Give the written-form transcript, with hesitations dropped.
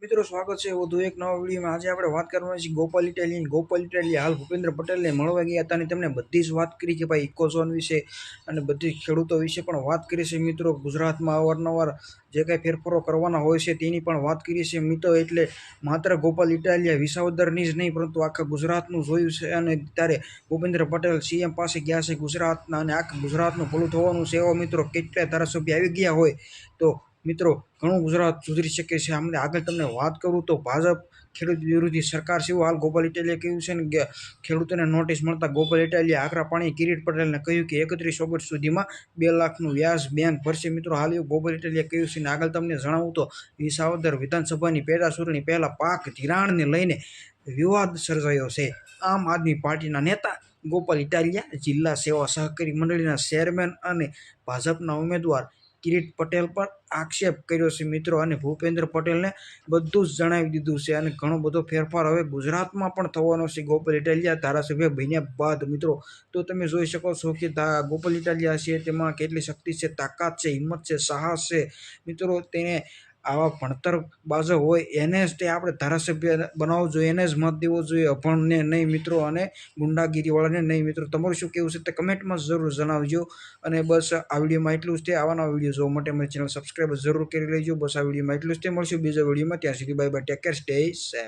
મિત્રો સ્વાગત છે વધુ એક નવા વિડીયોમાં। આજે આપણે વાત કરવાની છે ગોપાલ ઇટાલિયા હાલ ભૂપેન્દ્ર પટેલને મળવા ગયા હતા અને તેમને બધી જ વાત કરી કે ભાઈ ઇકોઝોન વિશે અને બધી ખેડૂતો વિશે પણ વાત કરી છે। મિત્રો ગુજરાતમાં અવારનવાર જે કાંઈ ફેરફારો કરવાના હોય છે તેની પણ વાત કરી છે। મિત્રો એટલે માત્ર ગોપાલ ઇટાલિયા વિસાવદરની જ નહીં પરંતુ આખા ગુજરાતનું જોયું છે અને ત્યારે ભૂપેન્દ્ર પટેલ સીએમ પાસે ગયા છે ગુજરાતના અને આખા ગુજરાતનું ભલું થવાનું છે। એવા મિત્રો કેટલાય ધારાસભ્ય આવી ગયા હોય તો મિત્રો ઘણું ગુજરાત સુધરી શકે છે। આગળ તમને વાત કરું તો ભાજપ ખેડૂત વિરોધી સરકાર છે એવું હાલ ગોપાલ ઇટાલિયાએ કહ્યું છે ને કે ખેડૂતોને નોટિસ મળતા ગોપાલ ઇટાલિયા આકરા પાણી કિરીટ પટેલને કહ્યું કે 31 ઓગસ્ટ સુધીમાં 2 લાખનું વ્યાજ બેંક ભરશે। મિત્રો હાલ એવું ગોપાલ ઇટાલિયાએ કહ્યું છે ને આગળ તમને જણાવું તો વિસાવદર વિધાનસભાની પેટા ચૂંટણી પહેલા પાક ધિરાણને લઈને વિવાદ સર્જાયો છે। આમ આદમી પાર્ટીના નેતા ગોપાલ ઇટાલિયા જિલ્લા સેવા સહકારી મંડળીના ચેરમેન અને ભાજપના ઉમેદવાર કિરીટ પટેલ પર આક્ષેપ કર્યો છે મિત્રો અને ભૂપેન્દ્ર પટેલને બધું જ જણાવી દીધું છે અને ઘણો બધો ફેરફાર હવે ગુજરાતમાં પણ થવાનો છે ગોપાલ ઇટાલિયા ધારાસભ્ય બન્યા બાદ। મિત્રો તો તમે જોઈ શકો છો કે ગોપાલ ઇટાલિયા છે તેમાં કેટલી શક્તિ છે, તાકાત છે, હિંમત છે, સાહસ છે। મિત્રો તેને આવા ભણતર બાજો હોય એને જ તે આપણે ધારાસભ્ય બનાવવો જોઈએ, એને જ મત દેવો જોઈએ, અભણને નહીં મિત્રો અને ગુંડાગીરીવાળાને નહીં। મિત્રો તમારું શું કહેવું છે તે કમેન્ટમાં જરૂર જણાવજો અને બસ આ વિડીયોમાં એટલું જ તે। આવા નવા વિડીયો જોવા માટે અમારી ચેનલ સબસ્ક્રાઈબ જરૂર કરી લેજો। બસ આ વિડીયોમાં એટલું જ તે। મળશું બીજા વિડીયોમાં, ત્યાં સુધી bye bye, take care, stay safe.